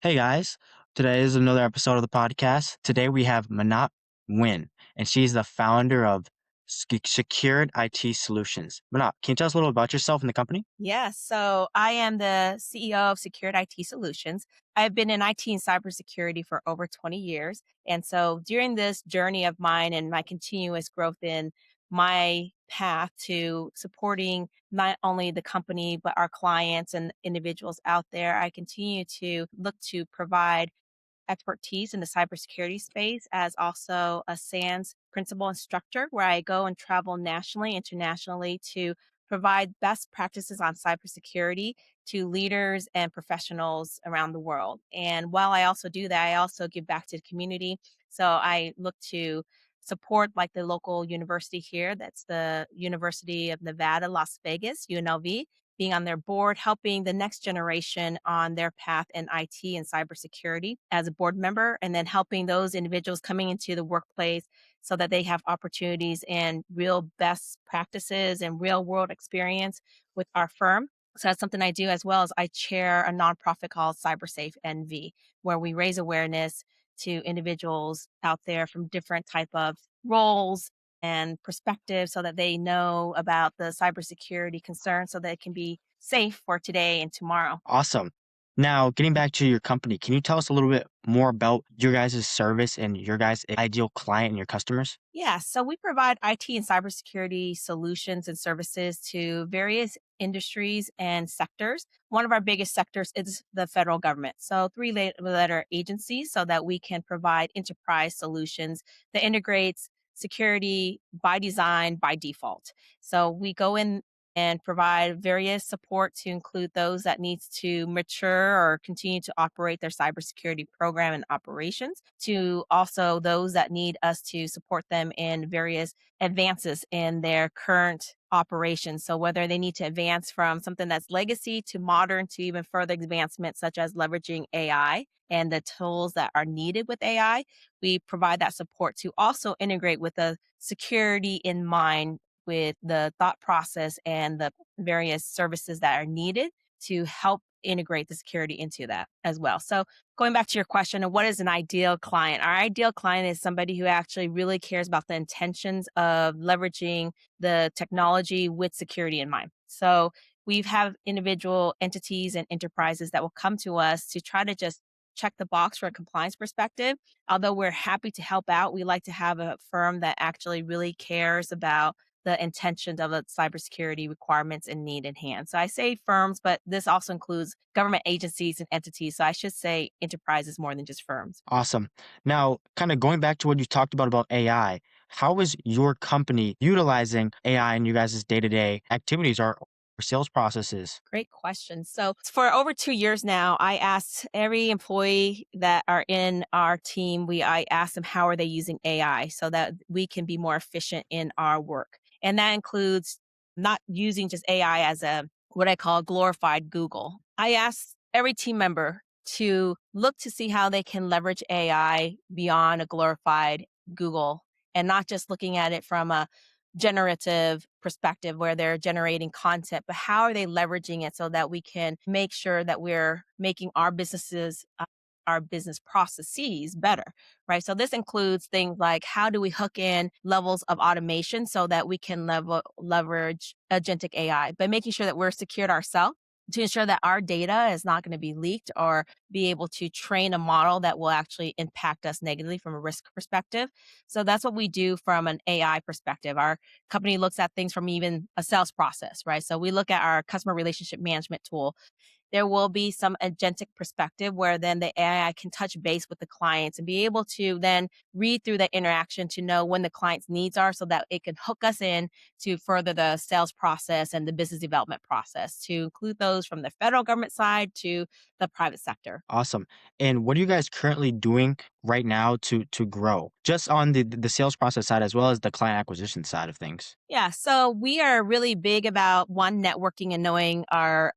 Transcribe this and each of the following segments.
Hey guys, today is another episode of the podcast. Today we have Menop Nguyen, and she's the founder of Secured IT Solutions. Menop, can you tell us a little about yourself and the company? Yes. So I am the CEO of Secured IT Solutions. I've been in IT and cybersecurity for over 20 years. And so during this journey of mine and my continuous growth in my path to supporting not only the company, but our clients and individuals out there, I continue to look to provide expertise in the cybersecurity space as also a SANS principal instructor, where I go and travel nationally, internationally to provide best practices on cybersecurity to leaders and professionals around the world. And while I also do that, I also give back to the community. So I look to support like the local university here. That's the University of Nevada, Las Vegas, UNLV, being on their board, helping the next generation on their path in IT and cybersecurity as a board member, and then helping those individuals coming into the workplace so that they have opportunities and real best practices and real world experience with our firm. So that's something I do, as well as I chair a nonprofit called CyberSafe NV, where we raise awareness to individuals out there from different type of roles and perspectives so that they know about the cybersecurity concerns so that it can be safe for today and tomorrow. Awesome. Now, getting back to your company, can you tell us a little bit more about your guys' service and your guys' ideal client and your customers? Yeah, so we provide IT and cybersecurity solutions and services to various industries and sectors. One of our biggest sectors is the federal government. So, three letter agencies so that we can provide enterprise solutions that integrates security by design, by default. So, we go in and provide various support to include those that needs to mature or continue to operate their cybersecurity program and operations, to also those that need us to support them in various advances in their current operations. So whether they need to advance from something that's legacy to modern to even further advancement, such as leveraging AI and the tools that are needed with AI, we provide that support to also integrate with the security in mind, with the thought process and the various services that are needed to help integrate the security into that as well. So, going back to your question of what is an ideal client, our ideal client is somebody who actually really cares about the intentions of leveraging the technology with security in mind. So, we have individual entities and enterprises that will come to us to try to just check the box from a compliance perspective. Although we're happy to help out, we like to have a firm that actually really cares about the intentions of the cybersecurity requirements and need in hand. So I say firms, but this also includes government agencies and entities. So I should say enterprises more than just firms. Awesome. Now, kind of going back to what you talked about AI, how is your company utilizing AI in you guys' day-to-day activities or sales processes? Great question. So for over 2 years now, I asked every employee that are in our team, I asked them how are they using AI so that we can be more efficient in our work. And that includes not using just AI as a what I call glorified Google. I asked every team member to look to see how they can leverage AI beyond a glorified Google, and not just looking at it from a generative perspective where they're generating content, but how are they leveraging it so that we can make sure that we're making our businesses, our business processes better, right? So this includes things like how do we hook in levels of automation so that we can leverage agentic AI, by making sure that we're secured ourselves to ensure that our data is not going to be leaked or be able to train a model that will actually impact us negatively from a risk perspective. So that's what we do from an AI perspective. Our company looks at things from even a sales process, right? So we look at our customer relationship management tool. There will be some agentic perspective where then the AI can touch base with the clients and be able to then read through that interaction to know when the client's needs are so that it can hook us in to further the sales process and the business development process, to include those from the federal government side to the private sector. Awesome. And what are you guys currently doing right now to grow? Just on the sales process side as well as the client acquisition side of things. Yeah, so we are really big about one, networking and knowing our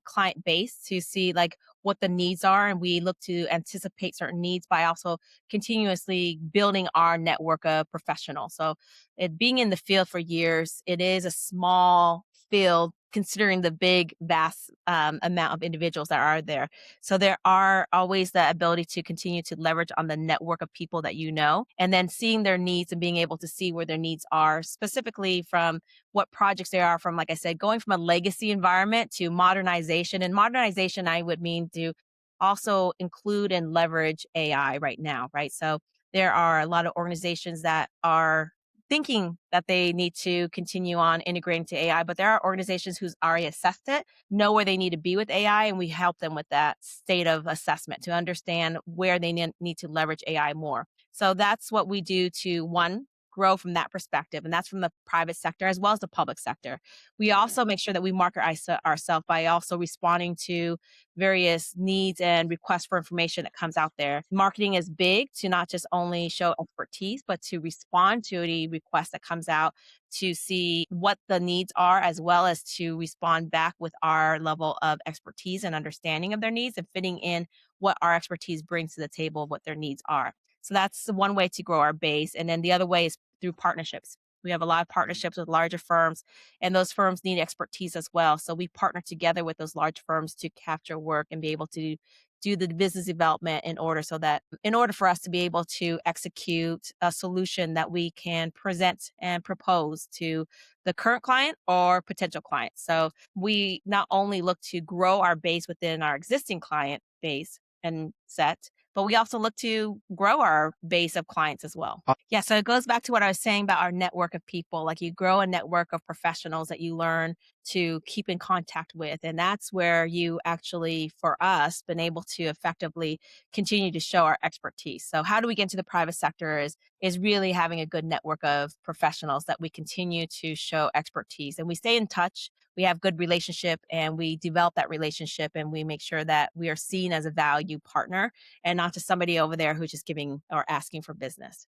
client base to see like what the needs are, and we look to anticipate certain needs by also continuously building our network of professionals. So it being in the field for years, it is a small field considering the big, vast amount of individuals that are there. So there are always the ability to continue to leverage on the network of people that you know, and then seeing their needs and being able to see where their needs are, specifically from what projects they are from, like I said, going from a legacy environment to modernization. And modernization, I would mean to also include and leverage AI right now, right? So there are a lot of organizations that are thinking that they need to continue on integrating to AI, but there are organizations who's already assessed it, know where they need to be with AI, and we help them with that state of assessment to understand where they need to leverage AI more. So that's what we do to one, grow from that perspective, and that's from the private sector as well as the public sector. We also make sure that we market ourselves by also responding to various needs and requests for information that comes out there. Marketing is big to not just only show expertise, but to respond to any request that comes out to see what the needs are, as well as to respond back with our level of expertise and understanding of their needs and fitting in what our expertise brings to the table of what their needs are. So that's the one way to grow our base. And then the other way is through partnerships. We have a lot of partnerships with larger firms, and those firms need expertise as well. So we partner together with those large firms to capture work and be able to do the business development in order for us to be able to execute a solution that we can present and propose to the current client or potential client. So we not only look to grow our base within our existing client base and set, but we also look to grow our base of clients as well. Uh, Yeah, so it goes back to what I was saying about our network of people. Like you grow a network of professionals that you learn to keep in contact with. And that's where you actually, for us, been able to effectively continue to show our expertise. So how do we get into the private sector is really having a good network of professionals that we continue to show expertise. And we stay in touch. We have good relationship and we develop that relationship and we make sure that we are seen as a value partner and not just somebody over there who's just giving or asking for business.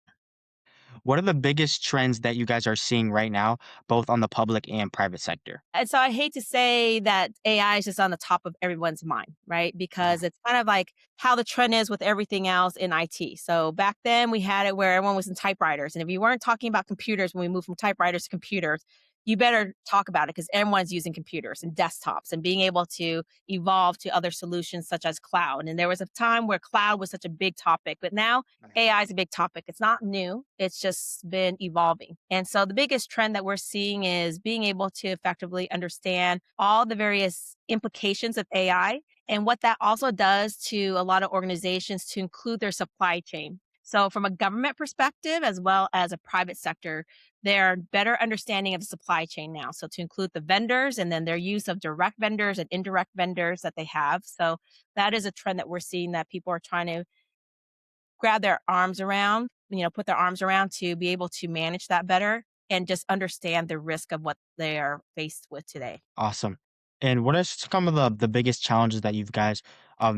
what are the biggest trends that you guys are seeing right now, both on the public and private sector? And so I hate to say that AI is just on the top of everyone's mind, right? Uh, Because it's kind of like how the trend is with everything else in IT. So back then we had it where everyone was in typewriters. And if you weren't talking about computers when we moved from typewriters to computers, you better talk about it because everyone's using computers and desktops and being able to evolve to other solutions such as cloud. And there was a time where cloud was such a big topic, but now AI is a big topic. It's not new, it's just been evolving. And so the biggest trend that we're seeing is being able to effectively understand all the various implications of AI and what that also does to a lot of organizations to include their supply chain. So, from a government perspective, as well as a private sector, they're better understanding of the supply chain now. So, to include the vendors and then their use of direct vendors and indirect vendors that they have. So, that is a trend that we're seeing that people are trying to grab their arms around, put their arms around to be able to manage that better and just understand the risk of what they are faced with today. Awesome. And what are some of the biggest challenges that you guys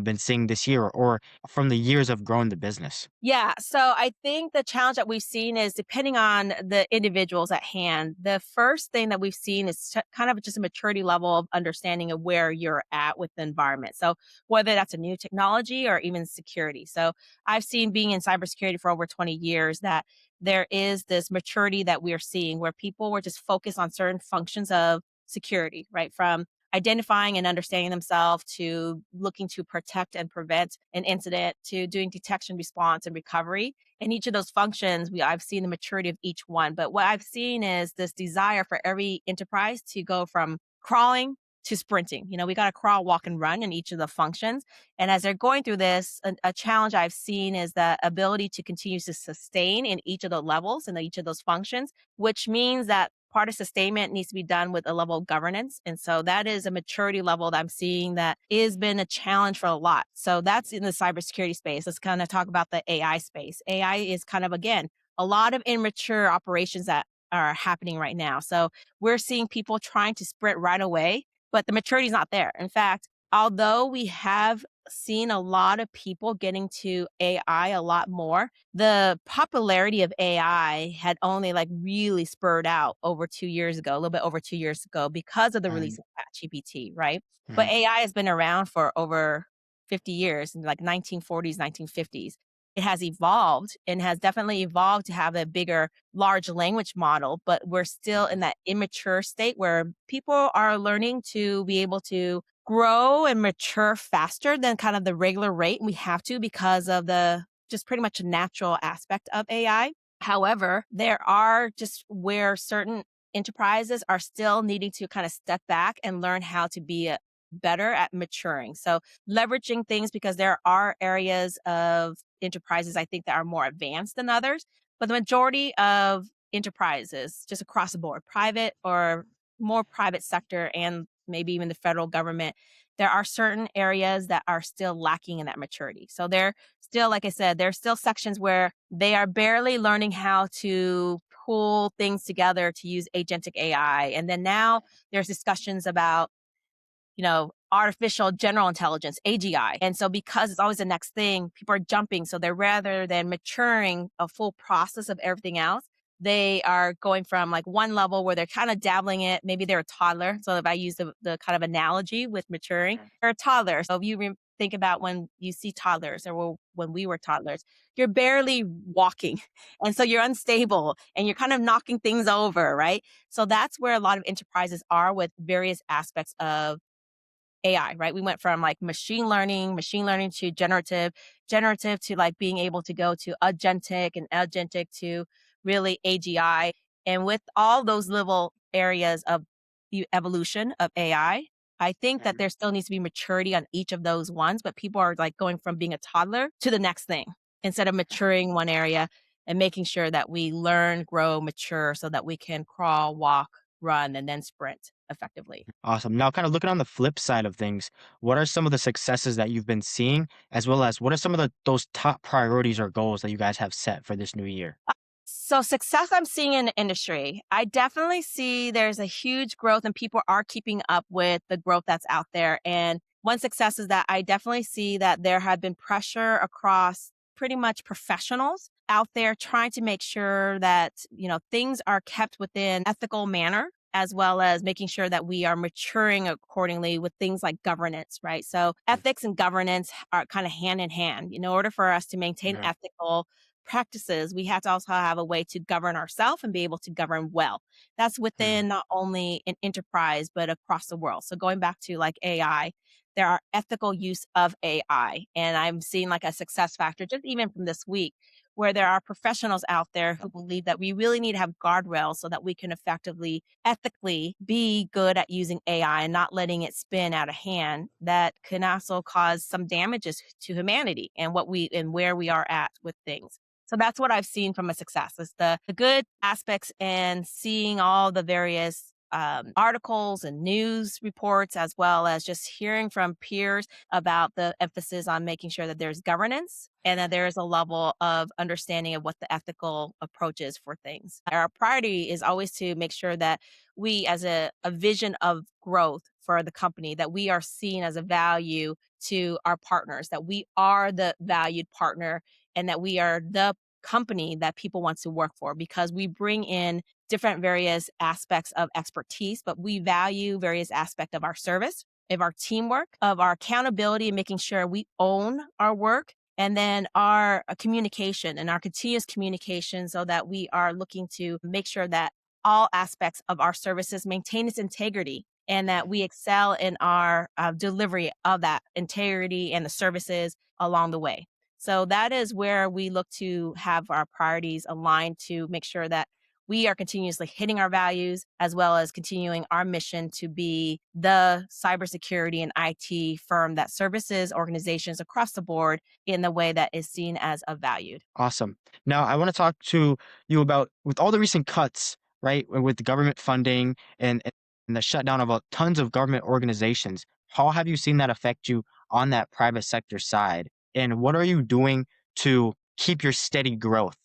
been seeing this year or from the years of growing the business? Yeah. So I think the challenge that we've seen is depending on the individuals at hand. The first thing that we've seen is kind of just a maturity level of understanding of where you're at with the environment. So whether that's a new technology or even security. So I've seen being in cybersecurity for over 20 years that there is this maturity that we're seeing where people were just focused on certain functions of security, right? From identifying and understanding themselves to looking to protect and prevent an incident to doing detection response and recovery in each of those functions I've seen the maturity of each one, but what I've seen is this desire for every enterprise to go from crawling to sprinting. We got to crawl, walk, and run in each of the functions. And as they're going through this, a challenge I've seen is the ability to continue to sustain in each of the levels and each of those functions, which means that part of sustainment needs to be done with a level of governance. And so that is a maturity level that I'm seeing that has been a challenge for a lot. So that's in the cybersecurity space. Let's kind of talk about the AI space. AI is kind of, again, a lot of immature operations that are happening right now. So we're seeing people trying to sprint right away, but the maturity is not there. In fact, although we have seen a lot of people getting to AI a lot more, the popularity of AI had only like really spurred out over 2 years ago, a little bit over 2 years ago because of the release And of ChatGPT, right? But mhm. AI has been around for over 50 years in like 1940s, 1950s. it has evolved and has definitely evolved to have a bigger large language model, but we're still in that immature state where people are learning to be able to grow and mature faster than kind of the regular rate. We have to because of the just pretty much a natural aspect of AI. However, there are just where certain enterprises are still needing to kind of step back and learn how to be better at maturing. So, leveraging things because there are areas of enterprises I think that are more advanced than others, but the majority of enterprises, just across the board, private or more private sector, and maybe even the federal government, there are certain areas that are still lacking in that maturity. So, they're still, like I said, there's still sections where they are barely learning how to pull things together to use agentic AI. And then now there's discussions about artificial general intelligence, AGI. And so because it's always the next thing, people are jumping. So they're rather than maturing a full process of everything else, they are going from like one level where they're kind of dabbling it. Maybe they're a toddler. So if I use the kind of analogy with maturing, they're a toddler. So if you think about when you see toddlers or when we were toddlers, you're barely walking. And so you're unstable and you're kind of knocking things over, right? So that's where a lot of enterprises are with various aspects of AI, right? We went from like machine learning to generative to like being able to go to agentic and agentic to really AGI. And with all those little areas of the evolution of I think that there still needs to be maturity on each of those ones, but people are like going from being a toddler to the next thing instead of maturing one area and making sure that we learn, grow, mature so that we can crawl, walk, run, and then sprint effectively. Awesome. Now, kind of looking on the flip side of things, what are some of the successes that you've been seeing, as well as what are some of those top priorities or goals that you guys have set for this new year? So success I'm seeing in the industry, I definitely see there's a huge growth and people are keeping up with the growth that's out there. And one success is that I definitely see that there had been pressure across pretty much professionals out there trying to make sure that, things are kept within ethical manner as well as making sure that we are maturing accordingly with things like governance, right? So ethics and governance are kind of hand in hand. In order for us to maintain Mhm. ethical practices, we have to also have a way to govern ourselves and be able to govern well. That's Mhm. within not only an enterprise, but across the world. So going back to like AI, there are ethical use of AI. And I'm seeing like a success factor, just even from this week, where there are professionals out there who believe that we really need to have guardrails so that we can effectively, ethically be good at using AI and not letting it spin out of hand. That can also cause some damages to humanity and where we are at with things. So that's what I've seen from a success is the good aspects and seeing all the various articles and news reports, as well as just hearing from peers about the emphasis on making sure that there's governance and that there is a level of understanding of what the ethical approach is for things. Our priority is always to make sure that we, as a vision of growth for the company, that we are seen as a value to our partners, that we are the valued partner and that we are the company that people want to work for because we bring in different various aspects of expertise, but we value various aspects of our service, of our teamwork, of our accountability and making sure we own our work. And then our communication and our continuous communication so that we are looking to make sure that all aspects of our services maintain its integrity and that we excel in our delivery of that integrity and the services along the way. So that is where we look to have our priorities aligned to make sure that we are continuously hitting our values as well as continuing our mission to be the cybersecurity and IT firm that services organizations across the board in the way that is seen as a valued. Awesome. Now, I want to talk to you about with all the recent cuts, right, with the government funding and the shutdown of tons of government organizations. How have you seen that affect you on that private sector side? And what are you doing to keep your steady growth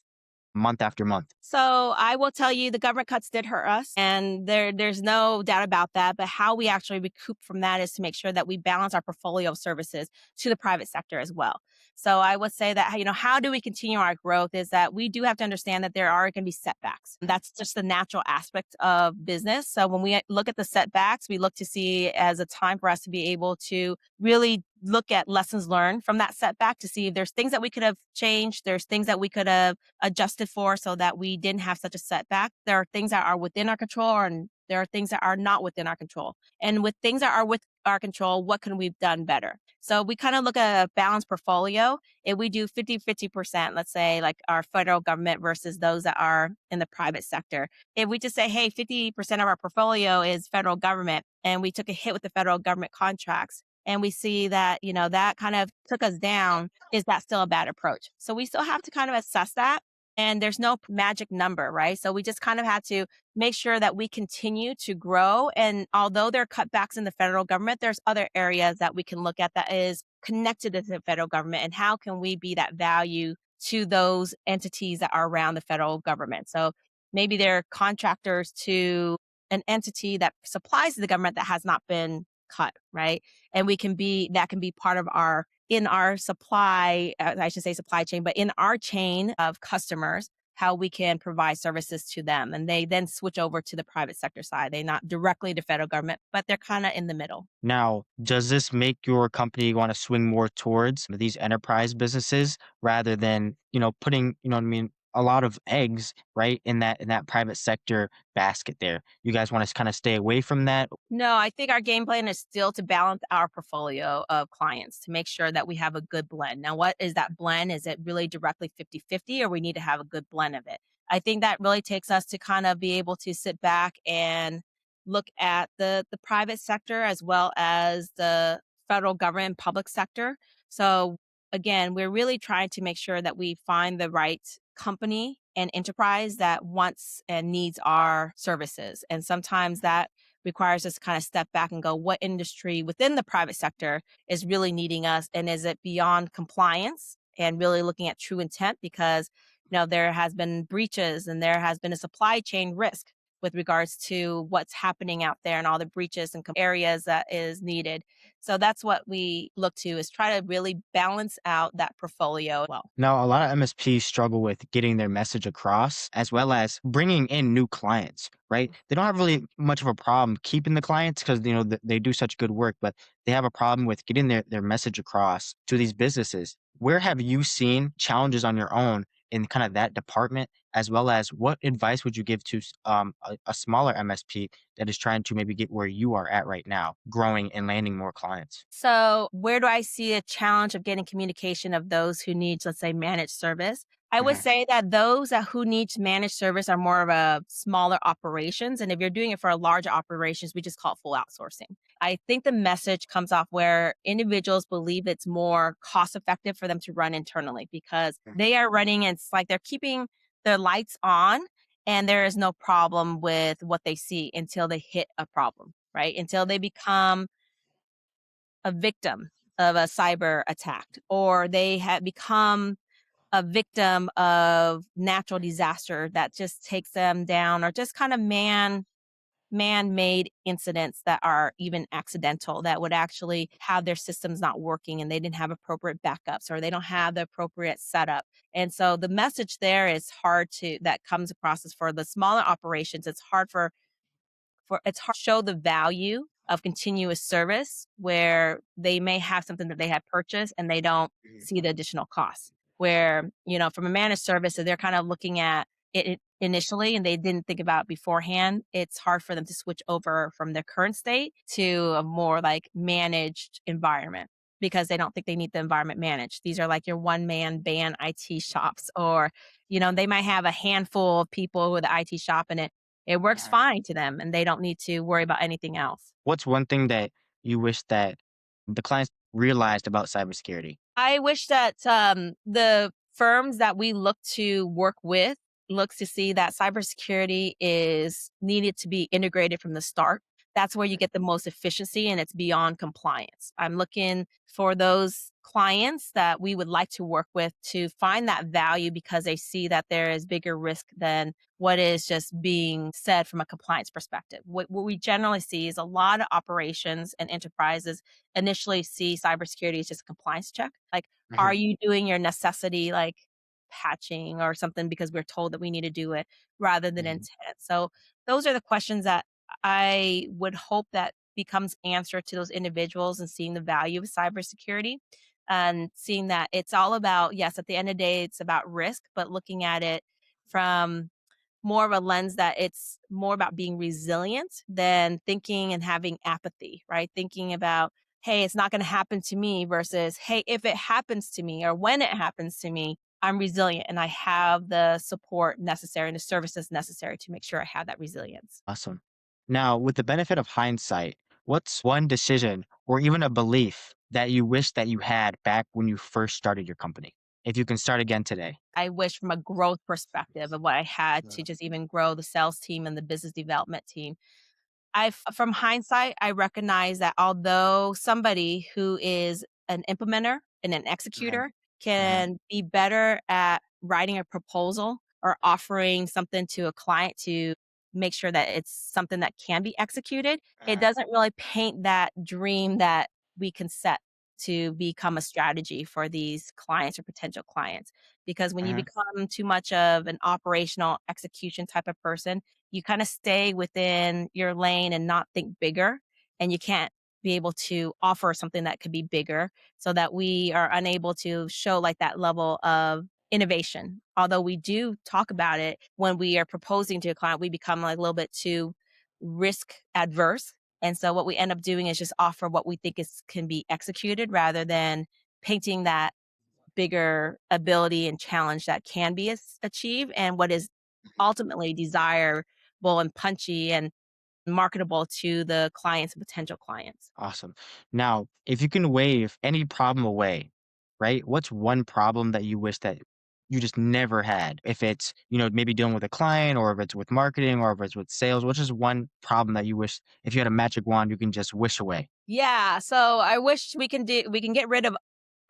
month after month? So I will tell you the government cuts did hurt us and there's no doubt about that. But how we actually recoup from that is to make sure that we balance our portfolio of services to the private sector as well. So I would say that, how do we continue our growth is that we do have to understand that there are going to be setbacks. That's just the natural aspect of business. So when we look at the setbacks, we look to see as a time for us to be able to really look at lessons learned from that setback to see if there's things that we could have changed, there's things that we could have adjusted for so that we didn't have such a setback. There are things that are within our control and there are things that are not within our control. And with things that are with our control, what can we've done better? So we kind of look at a balanced portfolio. If we do 50-50%, let's say like our federal government versus those that are in the private sector. If we just say, hey, 50% of our portfolio is federal government and we took a hit with the federal government contracts and we see that, that kind of took us down, is that still a bad approach? So we still have to kind of assess that. And there's no magic number, right? So we just kind of had to make sure that we continue to grow. And although there are cutbacks in the federal government, there's other areas that we can look at that is connected to the federal government. And how can we be that value to those entities that are around the federal government? So maybe they're contractors to an entity that supplies the government that has not been cut, right? And that can be part of our in our supply, I should say supply chain, but in our chain of customers, how we can provide services to them. And they then switch over to the private sector side. They're not directly the federal government, but they're kind of in the middle. Now, does this make your company want to swing more towards these enterprise businesses rather than, putting, what I mean, a lot of eggs, right, in that private sector basket there? You guys want to kind of stay away from that? No, I think our game plan is still to balance our portfolio of clients to make sure that we have a good blend. Now, what is that blend? Is it really directly 50-50, or we need to have a good blend of it? I think that really takes us to kind of be able to sit back and look at the private sector as well as the federal government public sector. So again, we're really trying to make sure that we find the right company and enterprise that wants and needs our services. And sometimes that requires us to kind of step back and go, what industry within the private sector is really needing us? And is it beyond compliance and really looking at true intent? Because, there has been breaches and there has been a supply chain risk with regards to what's happening out there and all the breaches and areas that is needed. So that's what we look to is try to really balance out that portfolio well. Now, a lot of MSPs struggle with getting their message across as well as bringing in new clients, right? They don't have really much of a problem keeping the clients because, they do such good work, but they have a problem with getting their message across to these businesses. Where have you seen challenges on your own in kind of that department, as well as what advice would you give to a smaller MSP that is trying to maybe get where you are at right now, growing and landing more clients? So, where do I see a challenge of getting communication of those who need, let's say, managed service? I would Mhm. say that those that who needs managed service are more of a smaller operations. And if you're doing it for a larger operations, we just call it full outsourcing. I think the message comes off where individuals believe it's more cost effective for them to run internally because they are running, and it's like they're keeping their lights on and there is no problem with what they see until they hit a problem, right? Until they become a victim of a cyber attack, or they have become a victim of natural disaster that just takes them down, or just kind of man-made incidents that are even accidental that would actually have their systems not working and they didn't have appropriate backups or they don't have the appropriate setup. And so the message there is hard to that comes across as for the smaller operations, it's hard for it's hard to show the value of continuous service where they may have something that they have purchased and they don't see the additional costs. Where, from a managed service, if they're kind of looking at it initially and they didn't think about it beforehand, it's hard for them to switch over from their current state to a more like managed environment because they don't think they need the environment managed. These are like your one man band IT shops, or, they might have a handful of people with the IT shop and it works Mhm. fine to them, and they don't need to worry about anything else. What's one thing that you wish that the clients realized about cybersecurity? I wish that, the firms that we look to work with looks to see that cybersecurity is needed to be integrated from the start. that's where you get the most efficiency and it's beyond compliance. I'm looking for those clients that we would like to work with to find that value because they see that there is bigger risk than what is just being said from a compliance perspective. What we generally see is a lot of operations and enterprises initially see cybersecurity as just a compliance check. Like, are Mhm, you doing your necessity, like patching or something because we're told that we need to do it rather than mhm. intent? So, those are the questions that I would hope that becomes answer to those individuals and seeing the value of cybersecurity and seeing that it's all about, yes, at the end of the day, it's about risk, but looking at it from more of a lens that it's more about being resilient than thinking and having apathy, right? Thinking about, hey, it's not going to happen to me versus, hey, if it happens to me or when it happens to me, I'm resilient and I have the support necessary and the services necessary to make sure I have that resilience. Awesome. Now, with the benefit of hindsight, what's one decision or even a belief that you wish that you had back when you first started your company? If you can start again today. I wish from a growth perspective of what I had to Yeah. just even grow the sales team and the business development team. I from hindsight, I recognize that although somebody who is an implementer and an Uh-huh, executor uh-huh, can be better at writing a proposal or offering something to a client to make sure that it's something that can be executed, it uh-huh, doesn't really paint that dream that we can set to become a strategy for these clients or potential clients. Because when you uh-huh. become too much of an operational execution type of person, you kind of stay within your lane and not think bigger, and you can't be able to offer something that could be bigger so that we are unable to show like that level of innovation. Although we do talk about it when we are proposing to a client, we become like a little bit too risk adverse. And so what we end up doing is just offer what we think is can be executed rather than painting that bigger ability and challenge that can be achieved and what is ultimately desirable and punchy and marketable to the clients and potential clients. Awesome. Now, if you can wave any problem away, right? What's one problem that you wish that you just never had? If it's, maybe dealing with a client or if it's with marketing or if it's with sales, which is one problem that you wish if you had a magic wand, you can just wish away? Yeah, so I wish we can get rid of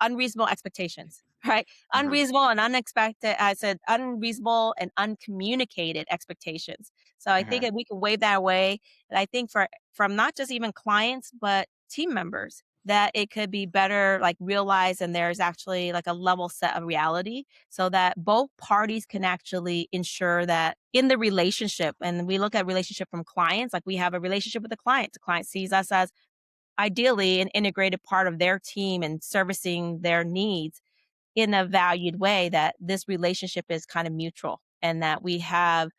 unreasonable expectations, right? Uh-huh, Unreasonable and unexpected I said unreasonable and uncommunicated expectations. So I think uh-huh, that we can wave that away, and I think from not just even clients, but team members, that it could be better, like, realized and there's actually, like, a level set of reality so that both parties can actually ensure that in the relationship and we look at relationship from clients, like, we have a relationship with the client. The client sees us as ideally an integrated part of their team and servicing their needs in a valued way that this relationship is kind of mutual and that we have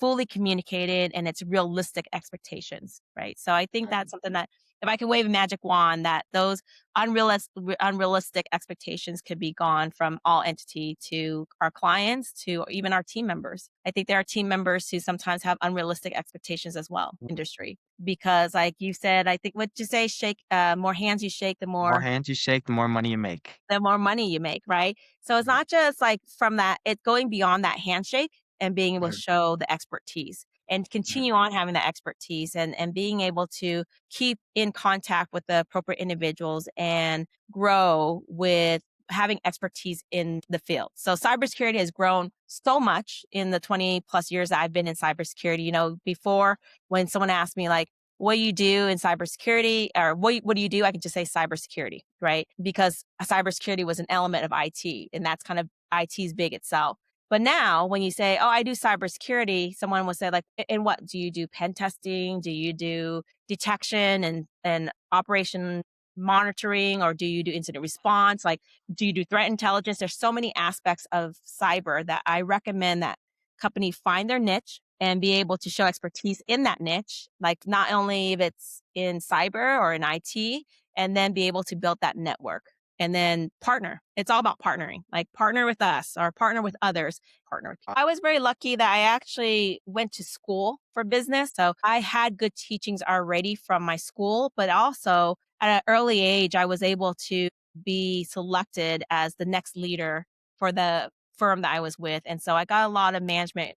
fully communicated and it's realistic expectations, right? So I think that's something that if I could wave a magic wand, that those unrealistic expectations could be gone from all entity to our clients to even our team members. I think there are team members who sometimes have unrealistic expectations as well, industry, because like you said, I think what you say, shake more hands you shake, more hands you shake, the more money you make. the more money you make, right? So it's Mhm, not just like from that, it's going beyond that handshake and being able to mhm, show the expertise and mhm. continue on having the expertise and being able to keep in contact with the appropriate individuals and grow with having expertise in the field. So cybersecurity has grown so much in the 20 plus years that I've been in cybersecurity. You know, before when someone asked me like, what you do in cybersecurity or what do you do? I can just say cybersecurity, right? Because cybersecurity was an element of IT and that's kind of IT's big itself. But now when you say, oh, I do cybersecurity, someone will say like, and what do you do? Pen testing? Do you do detection and operation monitoring or do you do incident response? Like, do you do threat intelligence? There's so many aspects of cyber that I recommend that company find their niche and be able to show expertise in that niche, like not only if it's in cyber or in IT, and then be able to build that network and then partner. It's all about partnering, like partner with us or partner with others, partner with people. I was very lucky that I actually went to school for business. So I had good teachings already from my school, but also at an early age, I was able to be selected as the next leader for the firm that I was with. And so I got a lot of management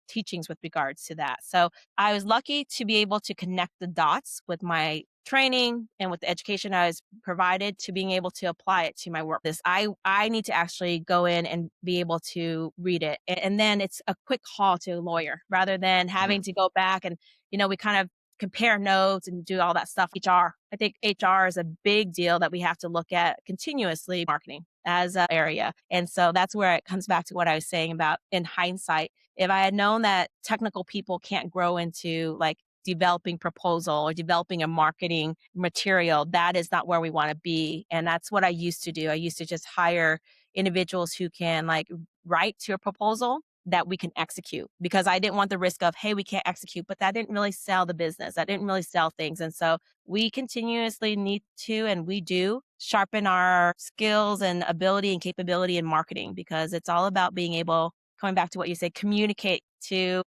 teachings with regards to that. So I was lucky to be able to connect the dots with my training and with the education I was provided to being able to apply it to my work. I need to actually go in and be able to read it. And then it's a quick call to a lawyer rather than Mhm. having to go back and, we kind of compare notes and do all that stuff. HR. I think HR is a big deal that we have to look at continuously marketing as an area. And so that's where it comes back to what I was saying about in hindsight. If I had known that technical people can't grow into like developing proposal or developing a marketing material, that is not where we want to be. And that's what I used to do. I used to just hire individuals who can like write to a proposal that we can execute because I didn't want the risk of, hey, we can't execute, but that didn't really sell the business. That didn't really sell things. And so we continuously need to, and we do sharpen our skills and ability and capability in marketing because it's all about being able, coming back to what you say, communicate to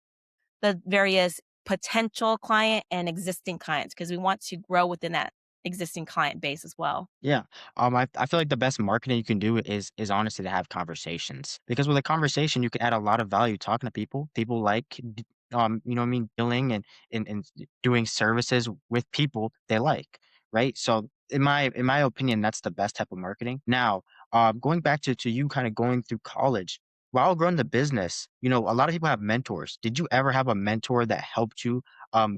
the various potential client and existing clients because we want to grow within that existing client base as well. Yeah. I feel like the best marketing you can do is honestly to have conversations. Because with a conversation, you can add a lot of value talking to people. People like you know what I mean, dealing and doing services with people they like, right? So in my opinion, that's the best type of marketing. Now, going back to you kind of going through college, while growing the business, a lot of people have mentors. Did you ever have a mentor that helped you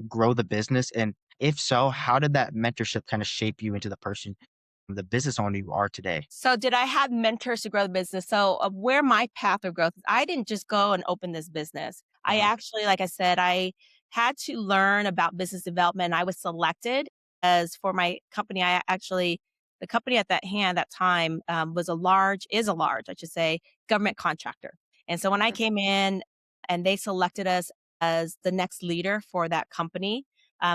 grow the business? And if so, how did that mentorship kind of shape you into the business owner you are today? So, did I have mentors to grow the business? So, where my path of growth, I didn't just go and open this business. I Uh-huh. actually, like I said, I had to learn about business development. I was selected as for my company. The company at that time is a large, I should say, government contractor. And so when I Okay. came in and they selected us as the next leader for that company,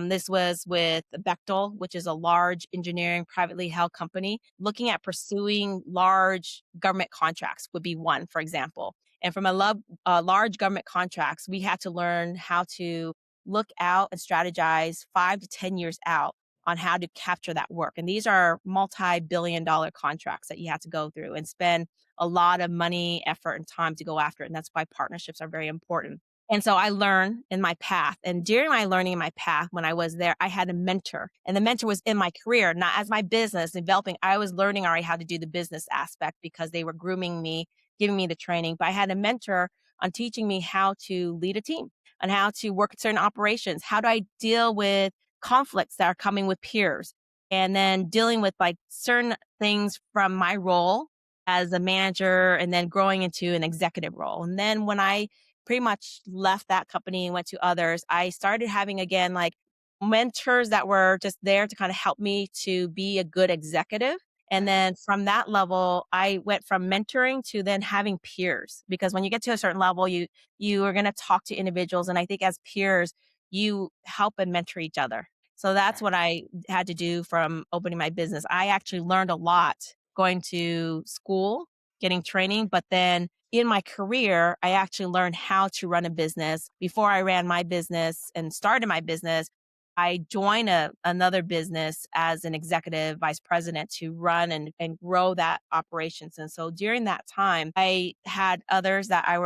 this was with Bechtel, which is a large engineering privately held company. Looking at pursuing large government contracts would be one, for example. And from large government contracts, we had to learn how to look out and strategize 5 to 10 years out on how to capture that work. And these are multi-billion-dollar contracts that you have to go through and spend a lot of money, effort, and time to go after it. And that's why partnerships are very important. And so I learned in my path. And during my learning in my path, when I was there, I had a mentor. And the mentor was in my career, not as my business developing. I was learning already how to do the business aspect because they were grooming me, giving me the training. But I had a mentor on teaching me how to lead a team and how to work at certain operations. How do I deal with conflicts that are coming with peers? And then dealing with like certain things from my role as a manager and then growing into an executive role. And then when I pretty much left that company and went to others, I started having again like mentors that were just there to kind of help me to be a good executive. And Right. then from that level, I went from mentoring to then having peers because when you get to a certain level, you are going to talk to individuals, and I think as peers, you help and mentor each other. So that's Right. what I had to do from opening my business. I actually learned a lot going to school, getting training, but then in my career, I actually learned how to run a business. Before I ran my business and started my business, I joined another business as an executive vice president to run and grow that operations. And so during that time, I had others that I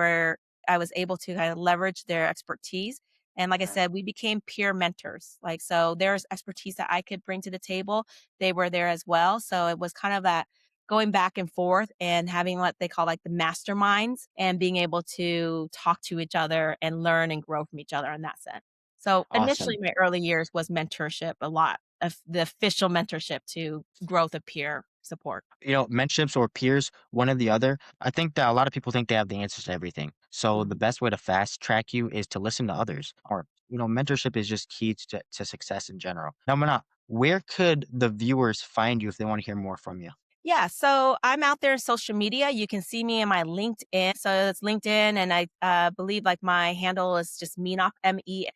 was able to kind of leverage their expertise. And like I Right. said, we became peer mentors. Like, so there's expertise that I could bring to the table. They were there as well. So it was kind of that going back and forth and having what they call like the masterminds and being able to talk to each other and learn and grow from each other in that sense. So initially, Awesome. my early years was mentorship, a lot of the official mentorship to growth of peer support. Mentorships or peers, one or the other. I think that a lot of people think they have the answers to everything. So the Mhm. best way to fast track you is to listen to others. Or, mentorship is just key to success in general. Now, Manat, where could the viewers find you if they want to hear more from you? Yeah, so I'm out there in social media. You can see me in my LinkedIn. So it's LinkedIn, and I believe like my handle is just Menop, M-E.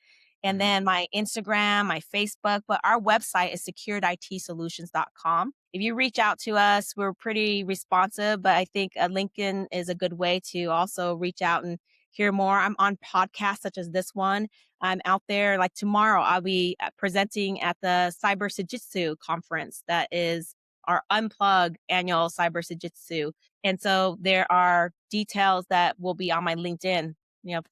And Mhm. then my Instagram, my Facebook, but our website is secureditsolutions.com. If you reach out to us, we're pretty responsive, but I think LinkedIn is a good way to also reach out and hear more. I'm on podcasts such as this one. I'm out there like tomorrow. I'll be presenting at the Cyber Jiu conference that is our Unplug annual cyber jiu And so there are details that will be on my LinkedIn,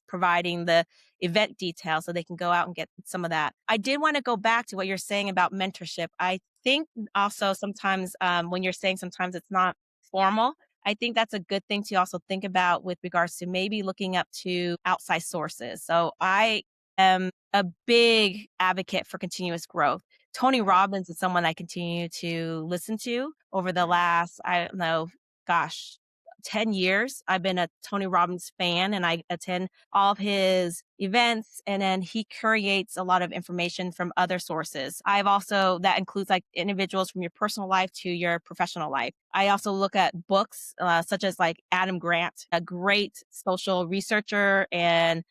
providing the event details so they can go out and get some of that. I did want to go back to what you're saying about mentorship. I think also sometimes when you're saying sometimes it's not formal, I think that's a good thing to also think about with regards to maybe looking up to outside sources. So I am a big advocate for continuous growth. Tony Robbins is someone I continue to listen to over the last, I don't know, gosh, 10 years. I've been a Tony Robbins fan and I attend all of his events, and then he curates a lot of information from other sources. I've also, that includes like individuals from your personal life to your professional life. I also look at books such as like Adam Grant, a great social researcher and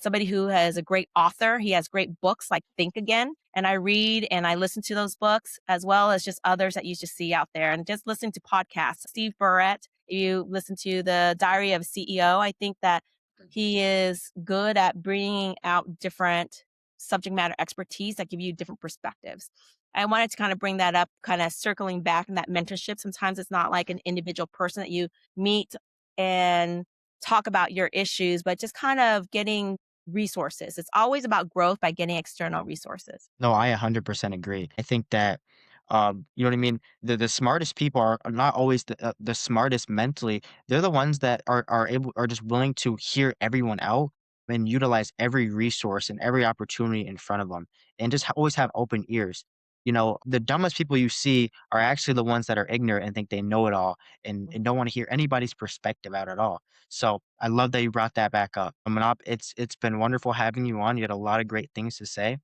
somebody who has a great author. He has great books like Think Again. And I read and I listen to those books as well as just others that you just see out there and just listening to podcasts. Steve Barrett, you listen to the Diary of a CEO. I think that he is good at bringing out different subject matter expertise that give you different perspectives. I wanted to kind of bring that up, kind of circling back in that mentorship. Sometimes it's not like an individual person that you meet and talk about your issues, but just kind of getting resources. It's always about growth by getting external resources. No, I 100% agree. I think that, you know what I mean? The smartest people are not always the smartest mentally. They're the ones that are just willing to hear everyone out and utilize every resource and every opportunity in front of them, and just always have open ears. You know, the dumbest people you see are actually the ones that are ignorant and think they know it all and don't want to hear anybody's perspective out at all. So I love that you brought that back up. Menop, it's been wonderful having you on. You had a lot of great things to say.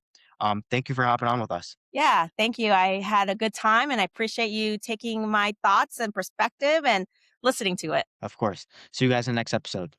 Thank you for hopping on with us. Yeah, thank you. I had a good time and I appreciate you taking my thoughts and perspective and listening to it. Of course. See you guys in the next episode.